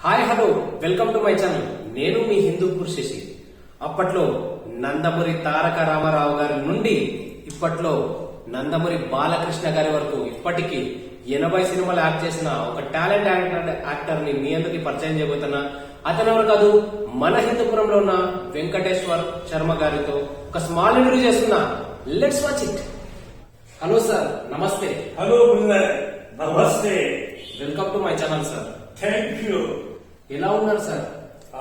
Hi hello welcome to my channel. నేను మీ హిందూపూర్ శశి. అప్పట్లో నందమూరి తారక రామారావు గారి నుండి ఇప్పట్లో నందమూరి బాలకృష్ణ గారి వరకు ఇప్పటికీ 80 సినిమాలు యాక్ట్ చేసిన ఒక టాలెంట్ యాక్టర్ ని మీ అందరికి పరిచయం చేయబోతున్నా. అతను ఎవరు కాదు, మన హిందూపురంలో ఉన్న వెంకటేశ్వర్ శర్మ గారితో ఒక స్మాల్ ఇంటర్వ్యూ చేస్తున్నా. Let's watch it. Hello sir, నమస్తే. హలో బ్రదర్, నమస్తే. Welcome to my channel sir. Thank you. ఎలా ఉన్నారు సార్?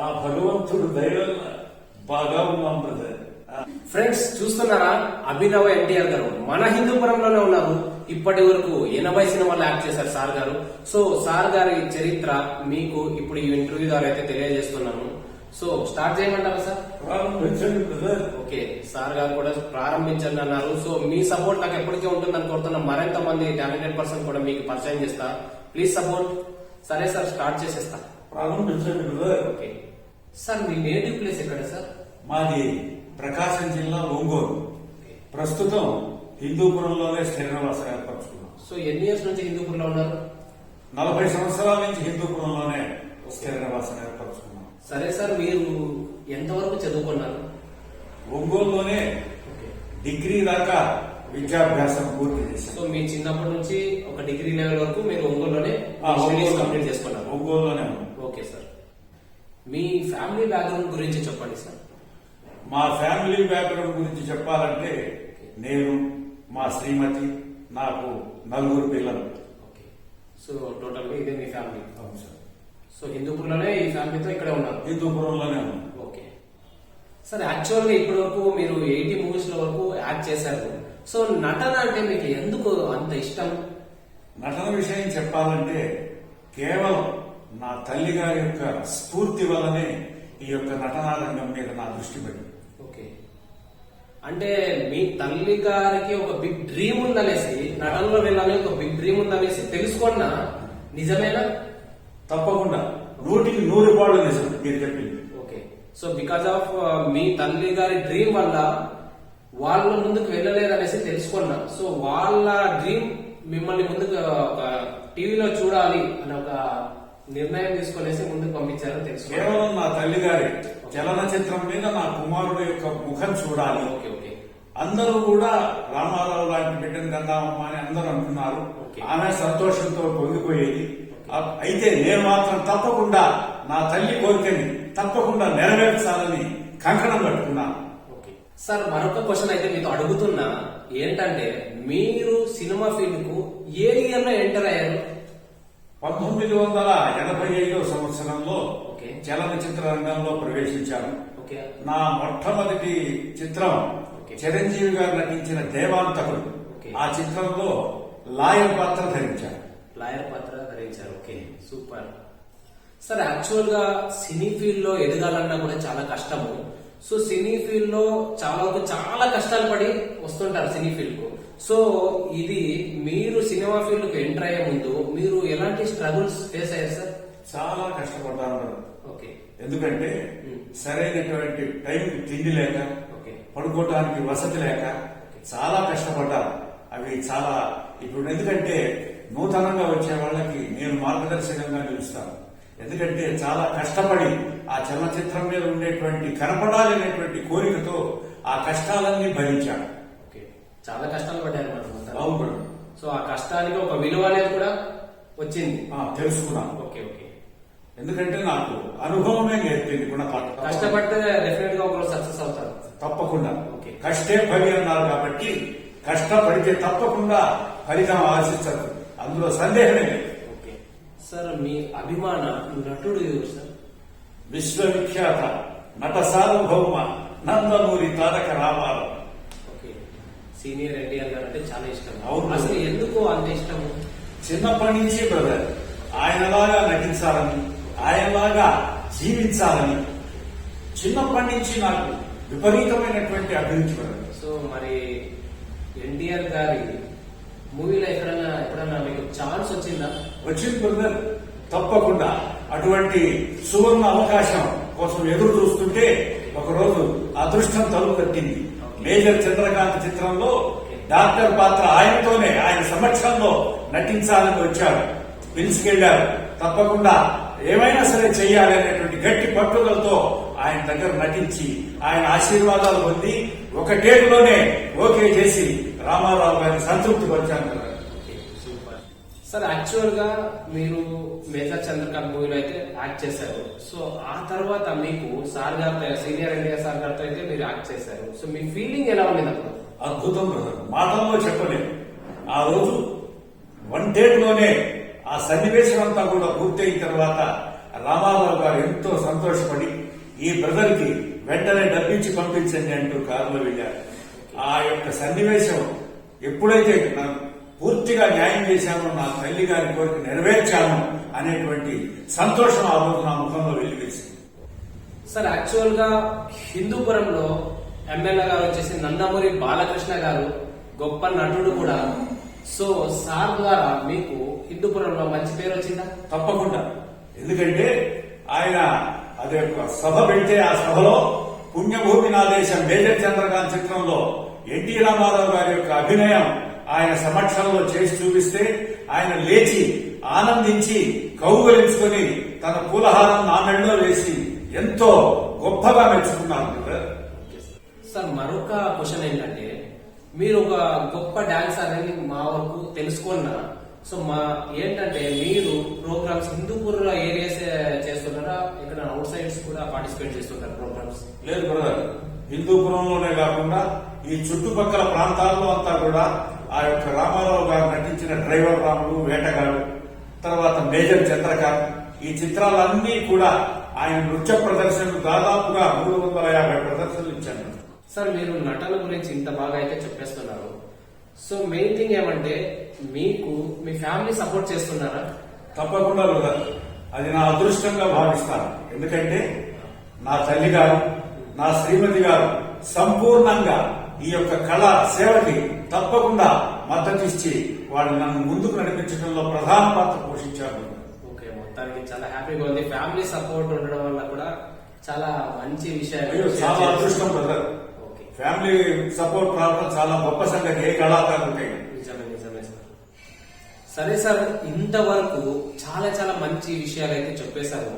ఆ భగవంతుడు దయ వల్ల బాగా ఉన్నాం బ్రదర్. ఫ్రెండ్స్ చూస్తున్నారా, అభినవ ఎన్టీఆర్ గారు మన హిందూపురంలోనే ఉన్నారు. ఇప్పటి వరకు 80 సినిమాలు యాక్ట్ చేశారు సార్ గారు. సో సార్ గారి చరిత్ర మీకు ఇప్పుడు ఈ ఇంటర్వ్యూ ద్వారా అయితే తెలియజేస్తున్నాను. సో స్టార్ట్ చేయమంటారా సార్? ప్రారంభించండి బ్రదర్. ఓకే, సార్ గారు కూడా ప్రారంభించండి అన్నారు. సో మీ సపోర్ట్ నాకు ఎప్పటికీ ఉంటుందని కోరుతున్నా. మరింత మంది టాలెంటెడ్ పర్సన్ కూడా మీకు పరిచయం చేస్తా. Please support. సరే సార్, స్టార్ట్ చేసేస్తా. ప్రారంభించండి బ్రదర్. ఓకే సార్, మీ నేటివ్ ప్లేస్ ఎక్కడ సార్? మాది ప్రకాశం జిల్లా ఒంగోలు. ప్రస్తుతం హిందూపురంలోనే స్థిర నివాసం ఏర్పరచుకున్నాం. సో ఎన్ని ఇయర్స్ నుంచి హిందూపూర్లో ఉన్నారు? 40 సంవత్సరాల నుంచి హిందూపురంలోనే స్థిర నివాసం ఏర్పరచుకున్నాం. సరే సార్, మీరు ఎంతవరకు చదువుకున్నారు? ఒంగోలులోనే డిగ్రీ దాకా విద్యాభ్యాసం పూర్తి చేశాం. సో మీ చిన్నప్పటి నుంచి ఒక డిగ్రీ లెవెల్ వరకు మీరు ఒంగోలులోనే కంప్లీట్ చేసుకున్నారు. ఒంగోలులోనే ఉన్నాం. ఓకే సార్, మీ ఫ్యామిలీ బ్యాక్గ్రౌండ్ గురించి చెప్పండి సార్. మా ఫ్యామిలీ బ్యాక్గ్రౌండ్ గురించి చెప్పాలంటే నేను, మా శ్రీమతి, నాకు 4 పిల్లలు. ఓకే, సో టోటల్ గా ఇదే మీ ఫ్యామిలీ. అవును సార్. సో హిందూపూర్లోనే ఈ ఫ్యామిలీతో ఇక్కడే ఉన్నారు. హిందూపురంలోనే ఉన్నాం. ఓకే సార్, యాక్చువల్ గా ఇప్పటి వరకు మీరు 80 మూవీస్ లో వరకు యాక్ట్ చేశారు. సో నటన అంటే మీకు ఎందుకు అంత ఇష్టం? నటన విషయం చెప్పాలంటే కేవలం నా తల్లి గారి యొక్క స్ఫూర్తి వల్లనే ఈ యొక్క నటనా రంగం మీద నా దృష్టి పడింది. ఓకే, అంటే మీ తల్లి గారికి ఒక బిగ్ డ్రీమ్ ఉందనేసి, నటనలో వెళ్ళాలని ఒక బిగ్ డ్రీమ్ ఉందనేసి తెలుసుకున్నా నిజమేనా? తప్పకుండా 100కి 100 పాళ్ళు నిజం మీరు చెప్పింది. ఓకే, సో బికాస్ ఆఫ్ మీ తల్లి గారి డ్రీమ్ వల్ల వాళ్ళ ముందుకు వెళ్ళలేదనేసి తెలుసుకున్నా. సో వాళ్ళ డ్రీమ్ మిమ్మల్ని ముందుకు ఒక టీవీలో చూడాలి అని ఒక నిర్ణయం తీసుకునేసి ముందుకు పంపించారని తెలుసు. కేవలం నా తల్లి గారి చలనచిత్రం మీద నా కుమారుడు యొక్క ముఖం చూడాలి. ఓకే ఓకే, అందరూ కూడా రామారావు లాంటి బిడ్డను కందామమ్మా అని అందరూ అంటున్నారు. ఆమె సంతోషంతో పొంగిపోయేది. అయితే నేను మాత్రం తప్పకుండా నా తల్లి కోరికని తప్పకుండా నెరవేర్చాలని కంకణం కట్టుకున్నాను. ఓకే సార్, మరొక క్వశ్చన్ అయితే మీతో అడుగుతున్నా. ఏంటంటే మీరు సినిమా ఫీల్డ్ కు ఏ ఇయర్ లో ఎంటర్ అయ్యారు? 1985 సంవత్సరంలో ఓకే. చలనచిత్ర రంగంలో ప్రవేశించాను. ఓకే నా మొట్టమొదటి చిత్రం ఓకే. చిరంజీవి గారు నటించిన దేవాంతకుడు. ఓకే. ఆ చిత్రంలో లాయర్ పాత్ర ధరించాను. లాయర్ పాత్ర ధరించారు. Okay, super sir. యాక్చువల్ గా సినీ ఫీల్డ్ లో ఎదగాలన్నా కూడా చాలా కష్టము. సో సినీ ఫీల్డ్ లో చాలా కష్టాలు పడి వస్తుంటారు సినీ ఫీల్డ్ కు. సో ఇది మీరు సినిమా ఫీల్డ్ కు ఎంటర్ అయ్యే ముందు మీరు ఎలాంటి స్ట్రగుల్స్ ఫేస్ అయ్యారు సార్? చాలా కష్టపడ్డాను. ఓకే ఎందుకంటే సరైనటువంటి టైం తిండి లేక, ఓకే పడుకోవడానికి వసతి లేక చాలా కష్టపడ్డాను. అవి చాలా ఇప్పుడు ఎందుకంటే నూతనంగా వచ్చే వాళ్ళకి నేను మార్గదర్శకంగా నిలుస్తాను. ఎందుకంటే చాలా కష్టపడి ఆ చలనచిత్రం మీద ఉండేటువంటి కనపడాలనేటువంటి కోరికతో ఆ కష్టాలన్నీ భరించాను. ఓకే, చాలా కష్టాలు పడ్డారు మనం. అవును. సో ఆ కష్టానికి ఒక విలువ అనేది కూడా వచ్చింది. తెలుసుకున్నాను. ఓకే ఓకే, ఎందుకంటే నాకు అనుభవమే నేర్పింది గుణపాఠం. కష్టపడితే డెఫినెట్ గా ఒకరోజు సక్సెస్ అవుతారు. తప్పకుండా. ఓకే. కష్టే ఫలి అన్నారు కాబట్టి కష్టపడితే తప్పకుండా ఫలితం ఆశించదు, అందులో సందేహమే లేదు. ఓకే సార్, మీ అభిమాన నటుడు ఎవరు సార్? విశ్వవిఖ్యాత నట సార్వభౌమ నందమూరి తారక రామారావు. ఓకే, సీనియర్ ఎన్టీఆర్ గారు అంటే చాలా ఇష్టం. అవును. అసలు ఎందుకు అంత ఇష్టము? చిన్నప్పటి నుంచి బ్రదర్ ఆయనలాగా నటించాలని, ఆయనలాగా జీవించాలని చిన్నప్పటి నుంచి నాకు విపరీతమైనటువంటి అభిరుచి బ్రదర్. సో మరి ఎన్టీఆర్ గారి మూవీలో ఎప్పుడన్నా మీకు ఛాన్స్ వచ్చిందా? వచ్చింది బ్రదర్, తప్పకుండా. అటువంటి సువర్ణ అవకాశం కోసం ఎదురు చూస్తుంటే ఒకరోజు అదృష్టం తలుపు తట్టింది. మేజర్ చంద్రకాంత్ చిత్రంలో డాక్టర్ పాత్ర ఆయనతోనే, ఆయన సమక్షంలో నటించాలని వచ్చాడు. పిలుచుకెళ్లారు. తప్పకుండా ఏమైనా సరే చెయ్యాలి అనేటువంటి గట్టి పట్టుదలతో ఆయన దగ్గర నటించి ఆయన ఆశీర్వాదాలు పొంది ఒక టేకులోనే ఓకే చేసి రామారావు గారిని సంతృప్తి పరిచాను కదా. Super sir. యాక్చువల్ గా మీరు మేజర్ చంద్రకాంత్ మూవీలో అయితే యాక్ట్ చేశారు. సో ఆ తర్వాత మీకు సార్ గారితో, సీనియర్ ఎన్టీఆర్ సార్ గారితో అయితే మీరు యాక్ట్ చేశారు. సో మీ ఫీలింగ్ ఎలా ఉండేది అప్పుడు? అద్భుతం బ్రదర్, మాటల్లో చెప్పలేము. ఆ రోజు వన్ టేక్లోనే ఆ సన్నివేశం అంతా కూడా పూర్తయిన తర్వాత రామారావు గారు ఎంతో సంతోషపడి ఈ బ్రదర్ కి వెంటనే డబ్బిచ్చి పంపించండి అంటూ కారులో వెళ్ళారు. ఆ యొక్క సన్నివేశం ఎప్పుడైతే పూర్తిగా న్యాయం చేశామో, నా తల్లి గారి కోరిక నెరవేర్చాము అనేటువంటి సంతోషం ఆ రోజు నా ముఖంలో వెలివేసింది. సార్ యాక్చువల్ గా హిందూపురంలో ఎమ్మెల్యే గారు వచ్చేసి నందమూరి బాలకృష్ణ గారు గొప్ప నటుడు కూడా. సో సార్ ద్వారా మీకు హిందూపురంలో మంచి పేరు వచ్చిందా? తప్పకుండా. ఎందుకంటే ఆయన అదే సభ పెడితే ఆ సభలో పుణ్యభూమి నా దేశం మేజర్ చంద్రకాంత్ చిత్రంలో ఎన్టీ రామారావు గారి యొక్క అభినయం ఆయన సమక్షంలో చేసి చూపిస్తే ఆయన లేచి ఆనందించి కౌగులించుకొని తన పూలహారం నా మెడలో వేసి ఎంతో గొప్పగా మెచ్చుకున్నారు కదా. సార్ మరొక క్వశ్చన్ ఏంటంటే, మీరు ఒక గొప్ప డాన్సర్ అని మా వరకు తెలుసుకున్నా. సో మా ఏంటంటే మీరు ప్రోగ్రామ్స్ హిందూపూర్ ఏరియాస్ చేస్తున్నారా, ఇక్కడ అవుట్ సైడ్స్ కూడా పార్టిసిపేట్ చేస్తుంటారు ప్రోగ్రామ్స్? లేదు బ్రదర్, హిందూపురంలోనే కాకుండా ఈ చుట్టుపక్కల ప్రాంతాల్లో అంతా కూడా ఆ యొక్క రామారావు గారు నటించిన డ్రైవర్ రాముడు, వేటగాడు, తర్వాత మేజర్ చంద్రకాంత్, ఈ చిత్రాలన్నీ కూడా ఆయన నృత్య ప్రదర్శనలు దాదాపుగా 350 ప్రదర్శనలు ఇచ్చాను. సార్ మీరు నటన గురించి ఇంత బాగా అయితే చెప్పేస్తున్నారు. సో మెయిన్ థింగ్ ఏమంటే మీకు మీ ఫ్యామిలీ సపోర్ట్ చేస్తున్నారా? తప్పకుండా బ్రదర్, అది నా అదృష్టంగా భావిస్తాను. ఎందుకంటే నా తల్లి గారు, నా శ్రీమతి గారు సంపూర్ణంగా ఈ యొక్క కళా సేవకి తప్పకుండా మద్దతు ఇచ్చి వాళ్ళు నన్ను ముందుకు నడిపించడంలో ప్రధాన పాత్ర పోషించారు. ఓకే, మొత్తానికి చాలా హ్యాపీగా ఉంది. ఫ్యామిలీ సపోర్ట్ ఉండడం వల్ల కూడా చాలా మంచి అయ్యో, విషయాలు. చాలా అదృష్టం బ్రదర్. ఓకే, ఫ్యామిలీ సపోర్ట్ రావడం చాలా గొప్ప సంగతి ఏ కళాకారులకైనా. నిజమే నిజమే సార్. సరే సార్, ఇంతవరకు చాలా చాలా మంచి విషయాలు అయితే చెప్పేశారు.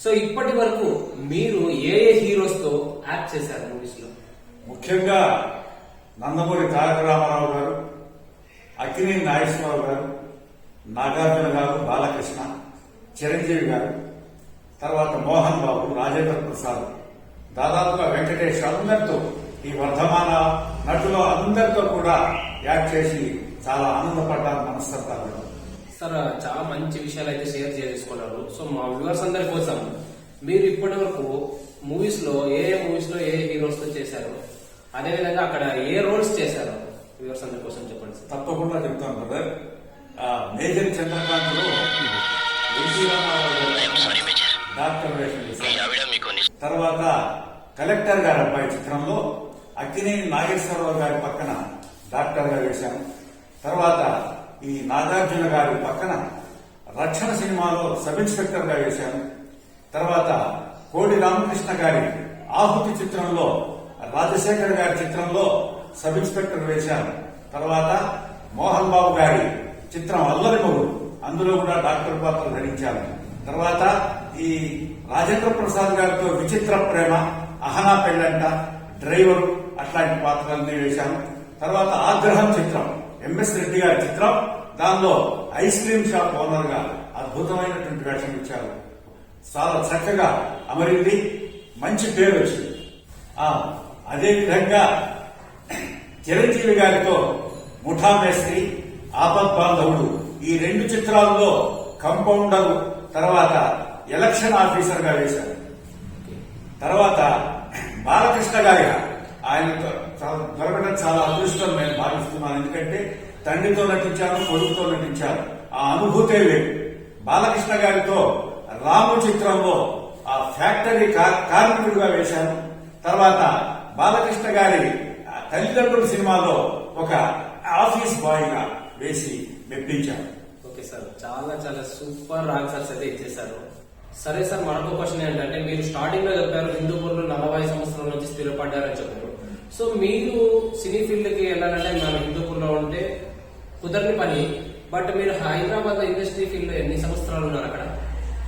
సో ఇప్పటి వరకు మీరు ఏ ఏ హీరోస్ తో యాక్ట్ చేశారు మూవీస్ లో? ముఖ్యంగా నందమూరి తారక రామారావు గారు, అక్కినేని నాగేశ్వరరావు గారు, నాగార్జున గారు, బాలకృష్ణ, చిరంజీవి గారు, తర్వాత మోహన్ బాబు, రాజేంద్ర ప్రసాద్, దాదాపుగా వెంకటేష్, అందరితో ఈ వర్ధమాన నటులు అందరితో కూడా యాక్ట్ చేసి చాలా ఆనందపడ్డాను మనస్తత్వాలు. సార్ చాలా మంచి విషయాలు అయితే షేర్ చేసుకున్నారు. సో మా వ్యూవర్స్ అందరి కోసం మీరు ఇప్పటి వరకు మూవీస్ లో ఏ హీరోస్ తో చేశారు, అదే విధంగా అక్కడ ఏ రోల్స్ చేశారు వ్యూవర్స్ అందరి కోసం చెప్పండి సార్. తప్పకుండా చెప్తాను బ్రదర్. మేజర్ చంద్రకాంత్ లో ఎన్టీ రామారావు గారు డాక్టర్ వేషం చేశారు. తర్వాత కలెక్టర్ గారి అబ్బాయి చిత్రంలో అక్కినేని నాగేశ్వరరావు గారి పక్కన డాక్టర్ గా వేశాను. తర్వాత ఈ నాగార్జున గారి పక్కన రక్షణ సినిమాలో సబ్ ఇన్స్పెక్టర్ గా వేశాను. తర్వాత కోడి రామకృష్ణ గారి ఆహుతి చిత్రంలో, రాజశేఖర్ గారి చిత్రంలో సబ్ ఇన్స్పెక్టర్ వేశాను. తర్వాత మోహన్ బాబు గారి చిత్రం అల్లరి మొగుడు, అందులో కూడా డాక్టర్ పాత్ర ధరించాను. తర్వాత ఈ రాజేంద్ర ప్రసాద్ గారితో విచిత్ర ప్రేమ, అహనా పెళ్ళంట, డ్రైవర్, అట్లాంటి పాత్రలన్నీ వేశాను. తర్వాత ఆగ్రహం చిత్రం, ఎంఎస్ రెడ్డి గారి చిత్రం, దానిలో ఐస్ క్రీమ్ షాప్ ఓనర్ గా అద్భుతమైనటువంటి వేషం ఇచ్చారు. చాలా చక్కగా అమరింది, మంచి పేరు వచ్చింది. అదేవిధంగా చిరంజీవి గారితో ముఠా మేస్త్రి, ఆపద్ బాంధవుడు, ఈ 2 చిత్రాల్లో కంపౌండర్, తర్వాత ఎలక్షన్ ఆఫీసర్ గా వేశారు. తర్వాత బాలకృష్ణ గారిగా ఆయనతో దొరకడం చాలా అదృష్టం నేను భావిస్తున్నాను. ఎందుకంటే తండ్రితో నటించాను, కొడుకుతో నటించాను, ఆ అనుభూతే లేదు. బాలకృష్ణ గారితో రాము చిత్రంలో ఆ ఫ్యాక్టరీ కార్మికుడిగా వేశాను. తర్వాత బాలకృష్ణ గారి తల్లిదండ్రుల సినిమాలో ఒక ఆఫీస్ బాయ్ గా వేసి మెప్పించాను. ఓకే సార్, చాలా చాలా సూపర్ ఆన్సర్స్ అయితే ఇచ్చేసారు. సరే సార్, మరొక క్వశ్చన్ ఏంటంటే మీరు స్టార్టింగ్ లో చెప్పారు హిందూపూర్లో 40 సంవత్సరాల నుంచి స్థిరపడ్డారని చెప్పారు. సో మీరు సినీ ఫీల్డ్ కి వెళ్ళాలంటే మనం హిందూపూర్లో ఉంటే కుదరని పని. బట్ మీరు హైదరాబాద్ లో ఇండస్ట్రీ ఫీల్డ్ లో ఎన్ని సంవత్సరాలు ఉన్నారు అక్కడ?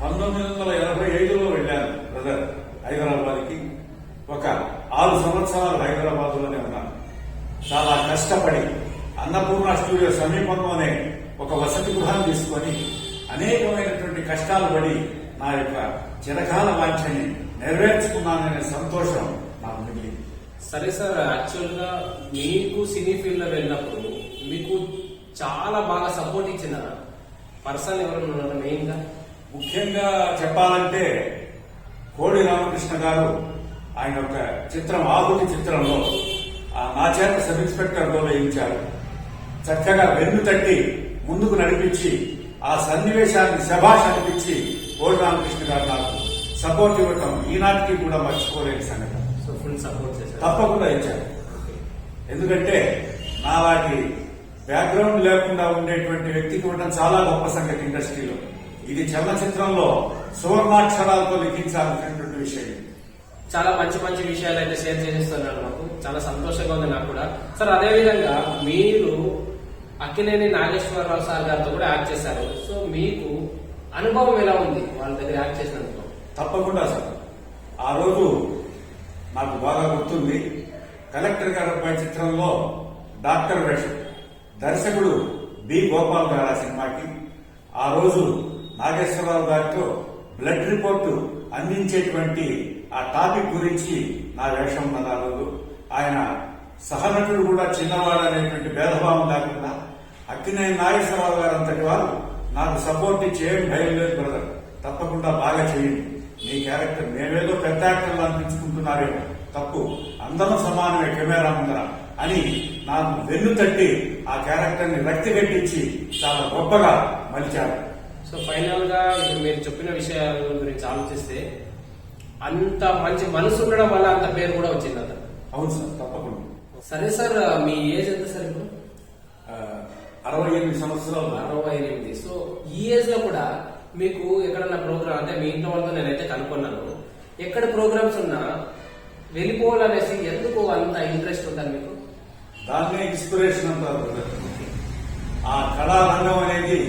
1985లో వెళ్ళాను బ్రదర్ హైదరాబాద్కి. ఒక 6 సంవత్సరాలు హైదరాబాద్ లోనే ఉన్నాను. చాలా కష్టపడి అన్నపూర్ణ స్టూడియో సమీపంలోనే ఒక వసతి గృహాన్ని తీసుకొని అనేకమైనటువంటి కష్టాలు పడి నా యొక్క చిరకాల వాంఛని నెరవేర్చుకున్నాననే సంతోషం నాకు మిగిలింది. సరే సార్, యాక్చువల్ గా మీకు సినీ ఫీల్డ్ లో వెళ్ళినప్పుడు మీకు చాలా బాగా సపోర్ట్ ఇచ్చిన పర్సన్ ఎవరు ఉన్నారు మెయిన్ గా? ముఖ్యంగా చెప్పాలంటే కోడి రామకృష్ణ గారు ఆయన ఒక చిత్రం ఆహుతి చిత్రంలో నా చేత సబ్ ఇన్స్పెక్టర్ లో వేయించారు. చక్కగా వెన్ను తట్టి ముందుకు నడిపించి ఆ సన్నివేశాన్ని శభాష్ అనిపించి కోడి రామకృష్ణ గారు నాకు సపోర్ట్ ఇవ్వటం ఈనాటికి కూడా మర్చిపోలేని సంగతి. సో ఫుల్ సపోర్ట్ చేశారు? తప్పకుండా ఇచ్చారు. ఎందుకంటే నా వాటి బ్యాక్గ్రౌండ్ లేకుండా ఉండేటువంటి వ్యక్తికి ఇవ్వడం చాలా గొప్ప సంగతి ఇండస్ట్రీలో. ఇది చలనచిత్రంలో సువర్ణాక్షరాలతో లిఖించాల్సినటువంటి విషయం. చాలా మంచి మంచి విషయాలు అయితే షేర్ చేస్తున్నారు మాకు, చాలా సంతోషంగా ఉంది నాకు కూడా. సార్, అదే విధంగా మీరు అక్కినేని నాగేశ్వరరావు సార్ గారితో కూడా యాక్ట్ చేశారు. సో మీకు అనుభవం ఎలా ఉంది వాళ్ళ దగ్గర యాక్ట్ చేసినందుకు? తప్పకుండా సార్. ఆ రోజు నాకు బాగా గుర్తుంది. కలెక్టర్ గారి అబ్బాయి చిత్రంలో డాక్టర్ వేషం, దర్శకుడు బి గోపాల్ గారు ఆ సినిమాకి. ఆ రోజు నాగేశ్వరరావు గారితో బ్లడ్ రిపోర్టు అందించేటువంటి ఆ టాపిక్ గురించి నా వేషం ఉన్నది. ఆ రోజు ఆయన సహనటుడు కూడా చిన్నవాడు అనేటువంటి భేదభావం లేకుండా అక్కినేని నాగేశ్వరరావు గారు అంతటి వారు నాకు సపోర్ట్ ఇచ్చి ఏం భయం లేదు బ్రదర్, తప్పకుండా బాగా చేయండి, మీ క్యారెక్టర్ మేమేదో పెద్ద యాక్టర్లు అనిపించుకుంటున్నారేమో, తప్పు, అందరం సమానమే కెమెరా ముందర అని నాకు వెన్ను తట్టి ఆ క్యారెక్టర్ ని రక్తి కట్టించి చాలా గొప్పగా మలిచారు. సో ఫైనల్ గా ఇప్పుడు మీరు చెప్పిన విషయాల గురించి ఆలోచిస్తే అంత మంచి మనసు ఉండడం వల్ల అంత పేరు కూడా వచ్చింది అతను. అవును సార్, తప్పకుండా. సరే సార్, మీ ఏజ్ ఎంత సార్ ఇప్పుడు? 68 సంవత్సరాలు. 68. సో ఈ ఏజ్ లో కూడా మీకు ఎక్కడన్నా ప్రోగ్రామ్, అంటే మీ ఇంట్లో వాళ్ళతో నేనైతే కనుక్కున్నాను, ఎక్కడ ప్రోగ్రామ్స్ ఉన్నా వెళ్ళిపోవాలనేసి ఎందుకు అంత ఇంట్రెస్ట్ ఉంటుంది మీకు? దాన్నే ఇన్స్పిరేషన్ అంటారు. ఆ కళారంగం అనేది,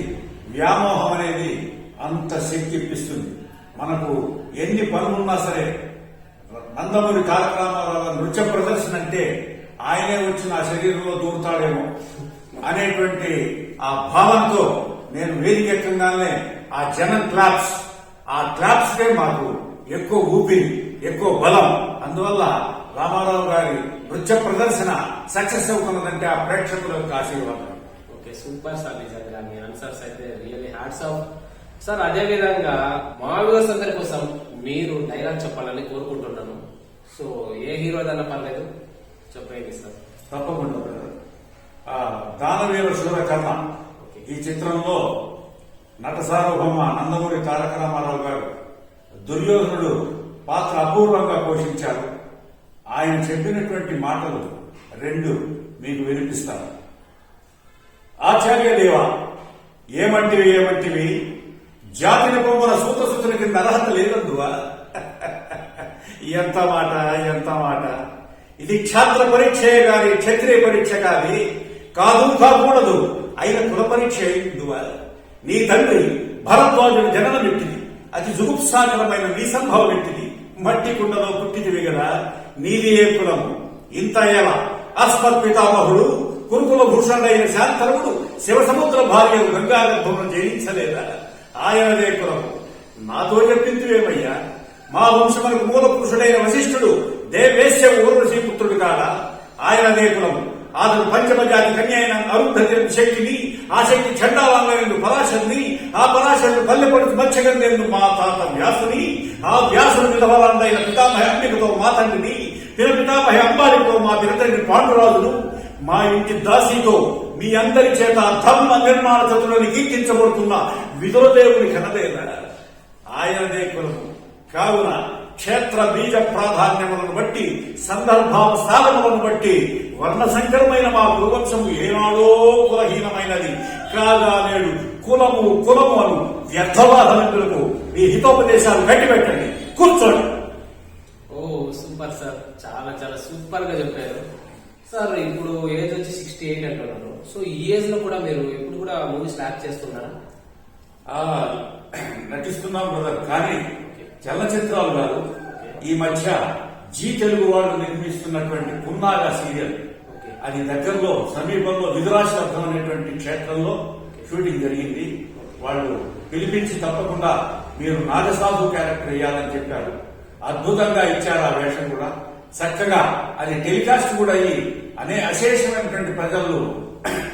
వ్యామోహం అనేది అంత శక్తి ఇప్పిస్తుంది. మనకు ఎన్ని పనులున్నా సరే నందమూరి తారక రామారావు నృత్య ప్రదర్శన అంటే ఆయనే వచ్చి నా శరీరంలో దూరుతాడేమో అనేటువంటి ఆ భావంతో నేను వేదిక ఎక్కగానే ఆ జనం క్లాప్స్, ఆ క్లాప్స్ కే మాకు ఎక్కువ ఊపిరి, ఎక్కువ బలం. అందువల్ల రామారావు గారి నృత్య ప్రదర్శన సక్సెస్ అవుతున్నదంటే ఆ ప్రేక్షకుల యొక్క ఆశీర్వాదం. ఓకే, సూపర్ సార్, నిజంగా మీ ఆన్సర్స్ అయితే రియల్లీ హ్యాట్స్ ఆఫ్ సార్. అదే విధంగా మా వ్యూవర్స్ అందరి కోసం మీరు డైలాగ్ చెప్పాలని కోరుకుంటున్నాను. సో ఏ హీరోదన్నా పర్లేదు, చెప్పండి సార్. తప్పకుండా. దానవీర శూరకర్ణ ఈ చిత్రంలో నట సార్వభౌమ నందమూరి తారక రామారావు గారు దుర్యోధనుడు పాత్ర అపూర్వంగా పోషించారు. ఆయన చెప్పినటువంటి మాటలు 2 మీకు వినిపిస్తాను. ఆచార్య దేవ, ఏమంటివి జాతిని పొమ్మన సూతసుతుని కింద అర్హత లేదందువా? ఎంత మాట! ఇది క్షాత్ర పరీక్షే గాని క్షత్రియ పరీక్ష కాకూడదు, అయిన కుల పరీక్ష అయిందువా? నీ తండ్రి భరద్వాజుని జననం ఎట్టిది, అతి జుగుప్సాకరమైన నీ సంభవం ఎట్టిది, మట్టి కుండలో పుట్టిదివి గదా, నీది ఏ కులము? ఇంత ఎలా అస్మత్ పితామహుడు కురుకుల భూషణుడైన శాంతనుడు శివసముద్ర భార్య గంగాగర్భమును జయించలేదా? ఆయనదే కులము. నాతో చెప్పిందివేమయ్యా? మా వంశమునకు మూల పురుషుడైన వశిష్ఠుడు దేవేశ్య ఊర్వశీ పుత్రుడు కాదా? ఆయనదే కులము. అతను పంచమజాతి కన్య అయిన అరుంధతి శక్తిని, ఆ శక్తి చండాలంగా పరాశరుని, ఆ పరాశరుడు పల్లెపడుతు మత్స్యగంధేందు మా తాత వ్యాసుని, ఆ వ్యాసుని విధవలందైన పితామహ అంబికతో మా తండ్రిని, పితామహ అంబాలికతో మా పినతండ్రి పాండురాజును, మా ఇంటి దాసితో మీ అందరి చేత ధర్మ నిర్మాణ చతులని కీర్తించబడుతున్న విదురదేవుని కనదేనా? ఆయనదే కులము. కావున క్షేత్ర బీజ ప్రాధాన్యములను బట్టి, సందర్భావస్థానములను బట్టి వర్ణ సంకరమైన మా కులవంశము ఏనాడో కులహీనమైనది కాగా నేడు కులము అను వ్యర్థవాదనకు మీ హితోపదేశాలు గట్టిపెట్టండి, కూర్చోండి. ఓ సూపర్ సార్, చాలా సూపర్ గా చెప్పారు సార్. ఇప్పుడు ఏజ్ వచ్చి 68 అంటున్నారు. సో ఈ ఏజ్ లో కూడా మీరు ఇప్పుడు కూడా మూవీ స్టార్ట్ చేస్తున్నారా? నటిస్తున్నాం బ్రదర్, కానీ చలనచిత్రాలు కాదు. ఈ మధ్య జీ తెలుగు వాళ్ళు నిర్మిస్తున్నటువంటి పున్నాగా సీరియల్, అది దగ్గరలో సమీపంలో విదురాశ్రద్ధం అనేటువంటి క్షేత్రంలో షూటింగ్ జరిగింది. వాళ్ళు పిలిపించి తప్పకుండా మీరు నాగసాధు క్యారెక్టర్ వేయాలని చెప్పారు. అద్భుతంగా ఇచ్చారు ఆ వేషం కూడా. చక్కగా అది టెలికాస్ట్ కూడా అయ్యి అశేషమైనటువంటి ప్రజలు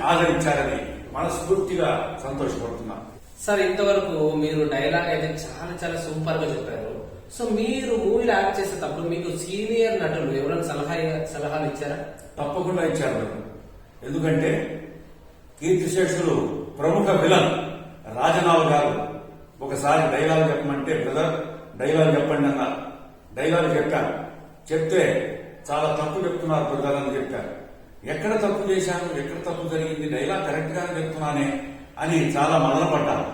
ఆదరించారని మనస్ఫూర్తిగా సంతోషపడుతున్నాను. సార్, ఇంతవరకు మీరు డైలాగ్ అయితే చాలా చాలా సూపర్ గా చెప్పారు. సో మీరు మూవీలో యాక్ట్ చేసేటప్పుడు మీకు సీనియర్ నటులు ఎవరైనా సలహాలు ఇచ్చారా? తప్పకుండా ఇచ్చారు. ఎందుకంటే కీర్తిశేషులు ప్రముఖ విలన్ రాజనాల్ గారు ఒకసారి డైలాగ్ చెప్పమంటే, బ్రదర్ డైలాగ్ చెప్పండి అన్న. డైలాగ్ చెప్పారు. చెప్తే చాలా తప్పు చెప్తున్నారు బ్రదర్ అని చెప్పారు. ఎక్కడ తప్పు చేశాను, ఎక్కడ తప్పు జరిగింది, డైలాగ్ కరెక్ట్ గానే చెప్తున్నానే అని చాలా మదనపడ్డారు.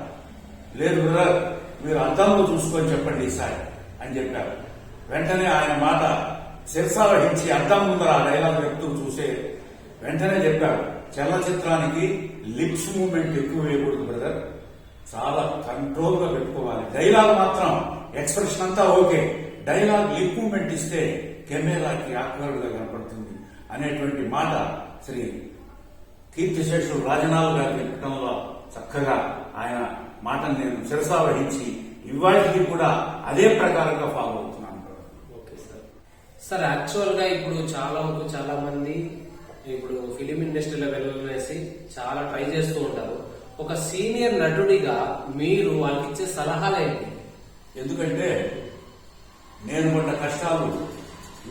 లేదు బ్రదర్, మీరు అద్దంలో చూసుకొని చెప్పండి ఈసారి అని చెప్పారు. వెంటనే ఆయన మాట శిరసావహించి అద్దం ముందర ఆ డైలాగ్ చెప్తూ చూసే వెంటనే చెప్పారు, చలనచిత్రానికి లిప్స్ మూవ్మెంట్ ఎక్కువ వేయకూడదు బ్రదర్, చాలా కంట్రోల్ గా పెట్టుకోవాలి. డైలాగ్ మాత్రం ఎక్స్ప్రెషన్ అంతా ఓకే, డైలాగ్ లిప్ మూవ్మెంట్ ఇస్తే కెమెరాకి ఆక్వర్డ్ గా కనపడుతుంది అనేటువంటి మాట శ్రీ కీర్తిశేషులు రాజనాల్ గారు చెప్పడంలో చక్కగా ఆయన మాటను నేను శిరసావహించి ఇవాళకి కూడా అదే ప్రకారంగా ఫాలో అవుతున్నాను. Okay sir. సార్, యాక్చువల్ గా ఇప్పుడు చాలా మంది ఇప్పుడు ఫిలిం ఇండస్ట్రీలో వెళ్ళేసి చాలా ట్రై చేస్తూ ఉంటారు. ఒక సీనియర్ నటుడిగా మీరు వాళ్ళకి ఇచ్చే సలహాలు ఏంటి? ఎందుకంటే నేను పడ్డ కష్టాలు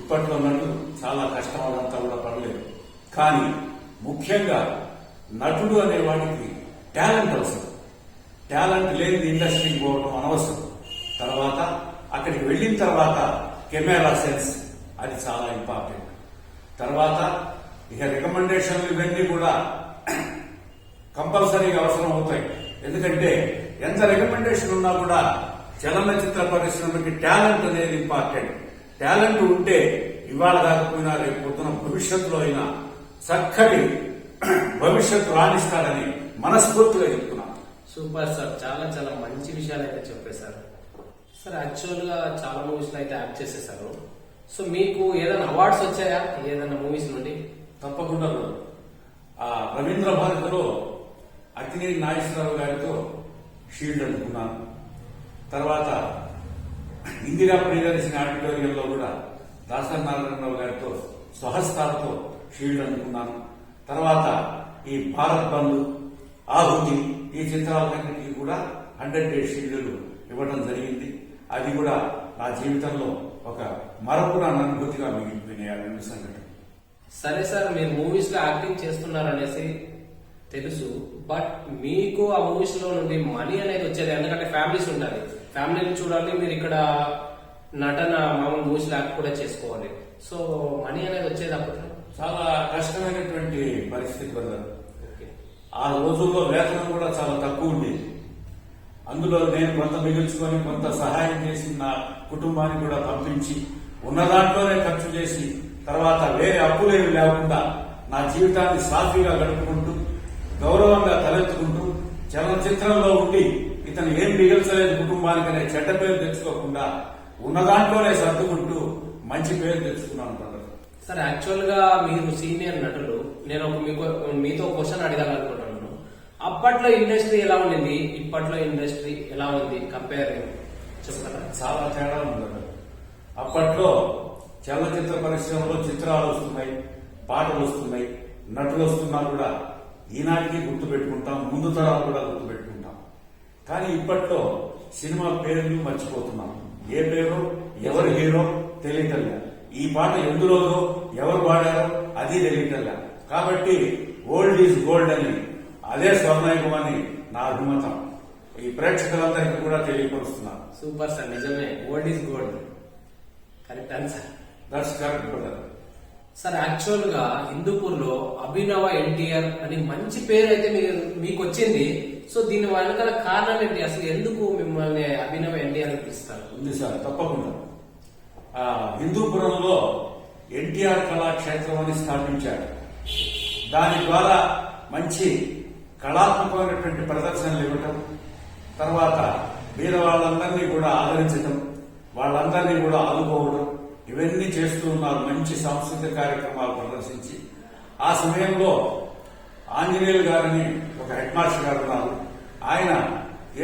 ఇప్పట్లో నటుడు చాలా కష్టం కూడా పడలేదు. కానీ ముఖ్యంగా నటుడు అనేవాడికి టాలెంట్ అవసరం. టాలెంట్ లేని ఇండస్ట్రీకి పోవడం అనవసరం. తర్వాత అక్కడికి వెళ్ళిన తర్వాత కెమెరా సెన్స్ అది చాలా ఇంపార్టెంట్. తర్వాత ఇక రికమెండేషన్లు ఇవన్నీ కూడా కంపల్సరీగా అవసరం అవుతాయి. ఎందుకంటే ఎంత రికమెండేషన్ ఉన్నా కూడా చలనచిత్ర పరిశ్రమకి టాలెంట్ అనేది ఇంపార్టెంట్. టాలెంట్ ఉంటే ఇవాళ కాకపోయినా రేపు పొద్దున భవిష్యత్తులో అయినా చక్కటి భవిష్యత్తు రాణిస్తారని మనస్ఫూర్తిగా చెప్తున్నాను. సూపర్ సార్, చాలా చాలా మంచి విషయాలు అయితే చెప్పేశారు. సార్, యాక్చువల్ గా చాలా మూవీస్ లో అయితే యాక్ట్ చేసేసారు. సో మీకు ఏదైనా అవార్డ్స్ వచ్చాయా ఏదైనా మూవీస్ నుండి? తప్పకుండా ఆ రవీంద్ర భారతిలో అక్కినేని నాగేశ్వరరావు గారితో షీల్డ్ అందుకున్నాను. తర్వాత ఇందిరా ప్రియదర్శిని ఆడిటోరియంలో కూడా దాసరి నారాయణరావు గారితో స్వహస్తాలతో షీల్డ్ అందుకున్నాను. తర్వాత ఈ భారత్ బంధు, ఆహుతి ఈ చిత్రాలన్నింటికి కూడా 100 days షీల్డ్లు ఇవ్వడం జరిగింది. అది కూడా నా జీవితంలో ఒక మరపురాని అనుభూతిగా మిగిలిపోయినాయి ఆ 2 సంఘటనలు. సరే సార్, మీరు మూవీస్ లో యాక్టింగ్ చేస్తున్నారనేసి తెలుసు. బట్ మీకు ఆ మూవీస్ లో నుండి మనీ అనేది వచ్చేది, ఎందుకంటే ఫ్యామిలీస్ ఉండాలి, ఫ్యామిలీని చూడాలి, మీరు ఇక్కడ నటన మామూలు మూవీస్ లో యాక్ట్ కూడా చేసుకోవాలి. సో మనీ అనేది వచ్చేది అప్పుడు చాలా కష్టమైనటువంటి పరిస్థితి బ్రదర్. ఆ రోజుల్లో వేతనం కూడా చాలా తక్కువ ఉండేది. అందులో నేను కొంత మిగుల్చుకొని కొంత సహాయం చేసి నా కుటుంబాన్ని కూడా పంపించి ఉన్న దాంట్లోనే ఖర్చు చేసి తర్వాత వేరే అప్పులేవి లేకుండా నా జీవితాన్ని సాఫీగా గడుపుకుంటూ గౌరవంగా తలెత్తుకుంటూ చలనచిత్రంలో ఉండి ఇతను ఏం మిగల్చలేదు కుటుంబానికనే చెడ్డ పేరు తెచ్చుకోకుండా ఉన్న దాంట్లోనే సర్దుకుంటూ మంచి పేరు తెచ్చుకున్నాను బ్రదర్. సార్, యాక్చువల్ గా మీరు సీనియర్ నటులు, నేను మీతో క్వశ్చన్ అడగాలనుకుంటున్నాను. అప్పట్లో ఇండస్ట్రీ ఎలా ఉండింది, ఇప్పట్లో ఇండస్ట్రీ ఎలా ఉంది, కంపేర్ చెప్తారా? చాలా తేడా ఉంది. అప్పట్లో చలనచిత్ర పరిశ్రమలో చిత్రాలు వస్తున్నాయి, పాటలు వస్తున్నాయి, నటులు వస్తున్నా కూడా ఈనాటికి గుర్తు పెట్టుకుంటాం, ముందు తరాలు కూడా గుర్తు పెట్టుకుంటాం. కానీ ఇప్పట్లో సినిమా పేర్లు మర్చిపోతున్నాం. ఏ పేరు, ఎవరు హీరో తెలియటల్లా, ఈ పాట ఎందులోదో ఎవరు పాడారో అది తెలియటల్లా. కాబట్టి ఓల్డ్ ఈజ్ గోల్డ్ అని అదే స్వర్ణయుగం అని నా అభిమతం ఈ ప్రేక్షకులందరికీ కూడా తెలియపరుస్తున్నారు. సూపర్ సార్, నిజమే, old is gold, correct answer. That's correct brother. Sir, actual గా హిందూపూర్ లో అభినవ ఎన్టీఆర్ అని మంచి పేరు అయితే మీకు వచ్చింది. సో దీని వెనకాల కారణం ఏంటి, అసలు ఎందుకు మిమ్మల్ని అభినవ ఎన్టీఆర్ పిలుస్తారు? ఉంది సార్, తప్పకుండా. హిందూపురంలో ఎన్టీఆర్ కళాక్షేత్రం అని స్థాపించారు. దాని ద్వారా మంచి కళాత్మకమైనటువంటి ప్రదర్శనలు ఇవ్వటం, తర్వాత మీద వాళ్ళందరినీ కూడా ఆదరించడం, వాళ్ళందరినీ కూడా ఆదుకోవడం, ఇవన్నీ చేస్తూ ఉన్నారు. మంచి సాంస్కృతిక కార్యక్రమాలు ప్రదర్శించి ఆ సమయంలో ఆంజనేయులు గారని ఒక హెడ్ మాస్టర్ గారు ఉన్నారు. ఆయన,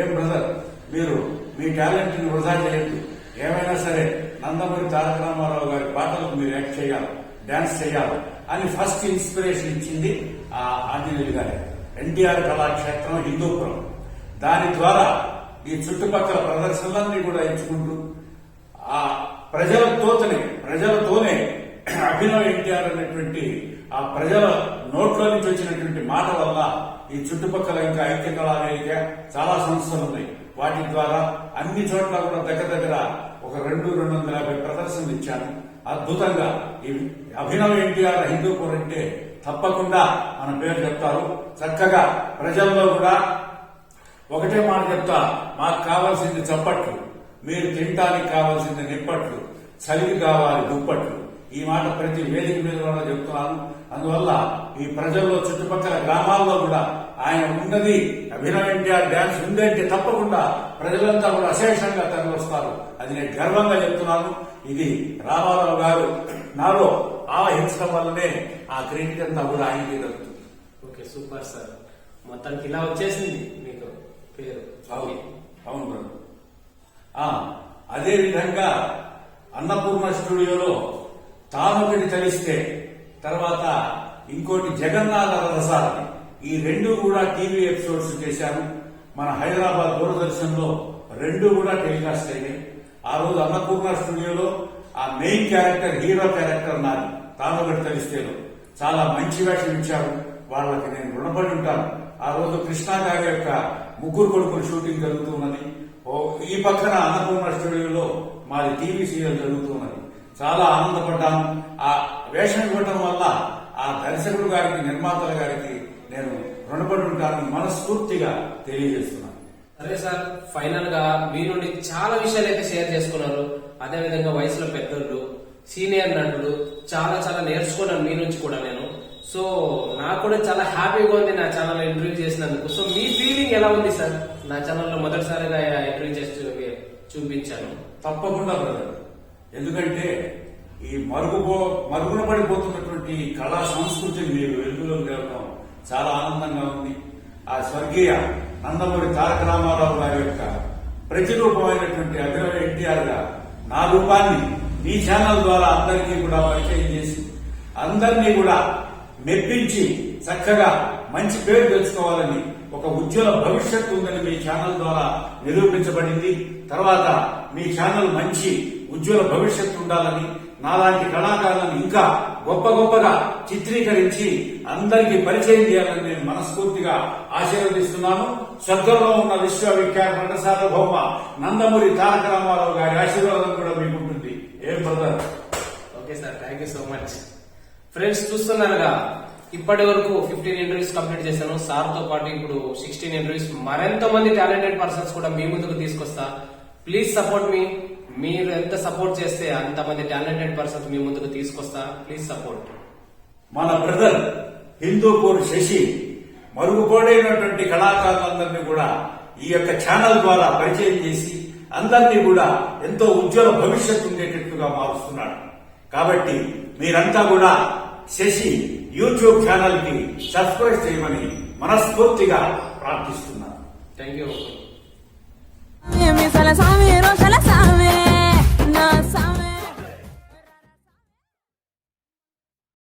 ఏం బ్రదర్, మీరు మీ టాలెంట్ ని వృధా చేయొద్దు, ఏమైనా సరే నందమూరి తారక రామారావు గారి పాటలకు మీరు యాక్ట్ చేయాలి, డాన్స్ చేయాలి అని ఫస్ట్ ఇన్స్పిరేషన్ ఇచ్చింది ఆ ఆంజనేయులు గారే. ఎన్టీఆర్ కళాక్షేత్రం హిందూపురం. దాని ద్వారా ఈ చుట్టుపక్కల ప్రదర్శనలన్నీ కూడా ఎంచుకుంటూ ఆ ప్రజలతోనే అభినవ్ ఎన్టీఆర్ అనేటువంటి ఆ ప్రజల నోట్లో నుంచి వచ్చినటువంటి మాట వల్ల ఈ చుట్టుపక్కల ఇంకా ఐక్య కళా వేదిక చాలా సంస్థలు ఉన్నాయి. వాటి ద్వారా అన్ని చోట్ల కూడా దగ్గర ఒక 250 ప్రదర్శనలు ఇచ్చాను. అద్భుతంగా ఈ అభినవ్ ఎన్టీఆర్ హిందూపూర్ అంటే తప్పకుండా మన పేరు చెప్తారు. చక్కగా ప్రజల్లో కూడా ఒకటే మాట చెప్తా, మాకు కావాల్సింది చప్పట్లు, మీరు తినటానికి కావాల్సింది నిప్పట్లు, చలికి కావాలి దుప్పట్లు. ఈ మాట ప్రతి వేదిక మీద కూడా చెప్తున్నాను. అందువల్ల ఈ ప్రజల్లో చుట్టుపక్కల గ్రామాల్లో కూడా ఆయన ఉన్నది, అభినవ్ ఎన్టీఆర్ డ్యాన్స్ ఉందంటే తప్పకుండా ప్రజలంతా కూడా అశేషంగా తరలి వస్తారు. అది నేను గర్వంగా చెప్తున్నాను. ఇది రామారావు గారు నాలో ఆవహించడం వల్లనే ఆ క్రెడిట్ అంతా కూడా ఆయనకి దొరుకుతుంది. Okay, super sir. మొత్తానికి ఇలా వచ్చేసింది మీకు పేరు. అవును బ్రదర్. అదే విధంగా అన్నపూర్ణ స్టూడియోలో తానొకటి తలిస్తే, తర్వాత ఇంకోటి జగన్నాథ రథసారథి, ఈ 2 కూడా టీవీ ఎపిసోడ్స్ చేశాను. మన హైదరాబాద్ దూరదర్శన్ లో 2 కూడా టెలికాస్ట్ అయ్యాయి. ఆ రోజు అన్నపూర్ణ స్టూడియోలో ఆ మెయిన్ క్యారెక్టర్, హీరో క్యారెక్టర్ నాది తానొకటి తలిస్తేలో. చాలా మంచి వేషం ఇచ్చారు. వాళ్ళకి నేను రుణపడి ఉంటాను. ఆ రోజు కృష్ణా గారి యొక్క 3 కొడుకులు షూటింగ్ జరుగుతూ ఉన్నది. ఈ పక్కన అన్నపూర్ణ స్టూడియోలో మాది టీవీ సీరియల్ జరుగుతున్నది. చాలా ఆనందపడ్డాను. ఆ వేషం ఇవ్వటం వల్ల ఆ దర్శకుడు గారికి, నిర్మాతల గారికి నేను రుణపడి ఉంటానని మనస్ఫూర్తిగా తెలియజేస్తున్నాను. సరే సార్, ఫైనల్ గా మీ నుండి చాలా విషయాలు అయితే షేర్ చేసుకున్నారు. అదే విధంగా వయసులో పెద్దోళ్ళు, సీనియర్ నటులు చాలా నేర్చుకున్నాను మీ నుంచి కూడా నేను. సో నాకు కూడా చాలా హ్యాపీగా ఉంది నా ఛానల్లో ఇంటర్వ్యూ చేసినందుకు. సో మీ ఫీలింగ్ ఎలా ఉంది సార్? నా ఛానల్లో మొదటిసారిగా ఇంటర్వ్యూ చేసి చూపించాను. తప్పకుండా బ్రదర్. ఎందుకంటే ఈ మరుగున పడిపోతున్నటువంటి కళా సంస్కృతిని మీరు వెలుగులోకి తేవడం చాలా ఆనందంగా ఉంది. ఆ స్వర్గీయ నందమూరి తారక రామారావు గారి యొక్క ప్రతిరూపమైనటువంటి అభినవ్ ఎన్టీఆర్ గా నా రూపాన్ని మీ ఛానల్ ద్వారా అందరికీ కూడా పరిచయం చేసి అందరినీ కూడా మెప్పించి చక్కగా మంచి పేరు తెచ్చుకోవాలని, ఒక ఉజ్వల భవిష్యత్తు ఉందని మీ ఛానల్ ద్వారా నిరూపించబడింది. తర్వాత మీ ఛానల్ మంచి ఉజ్వల భవిష్యత్తు ఉండాలని, నాలాంటి కళాకారులను ఇంకా గొప్పగా చిత్రీకరించి అందరికీ పరిచయం చేయాలని నేను మనస్ఫూర్తిగా ఆశీర్వదిస్తున్నాను. స్వర్గంలో ఉన్న విశ్వవిఖ్యాత నట సార్వభౌమ నందమూరి తారక రామారావు గారి ఆశీర్వాదం కూడా మీకుంటుంది. ఏం brother? Okay sir, thank you so much. Friends, చూస్తున్నారుగా ఇప్పటి వరకు 15 ఇంటర్వ్యూస్ కంప్లీట్ చేశాను. సార్ తో పాటు ఇప్పుడు 16 ఇంటర్వ్యూస్. మరెంతో మంది టాలెంటెడ్ పర్సన్స్ కూడా మీ ముందుకు తీసుకొస్తా. ప్లీజ్ సపోర్ట్ మీ. మీరు ఎంత సపోర్ట్ చేస్తే అంతమంది టాలెంటెడ్ పర్సన్స్ మీ ముందుకు తీసుకొస్తా. Please support. మన బ్రదర్ హిందూపూర్ శశి మరుగుపడైనటువంటి కళాకారులందరినీ కూడా ఈ యొక్క ఛానల్ ద్వారా పరిచయం చేసి అందరినీ కూడా ఎంతో ఉజ్వల భవిష్యత్తు ఉండేటట్టుగా మారుస్తున్నాడు. కాబట్టి మీరంతా కూడా శశి యూట్యూబ్ ఛానల్ కి సబ్స్క్రైబ్ చేయమని మనస్ఫూర్తిగా ప్రార్థిస్తున్నాను. Thank you. Mi sala sabe, no sala sabe.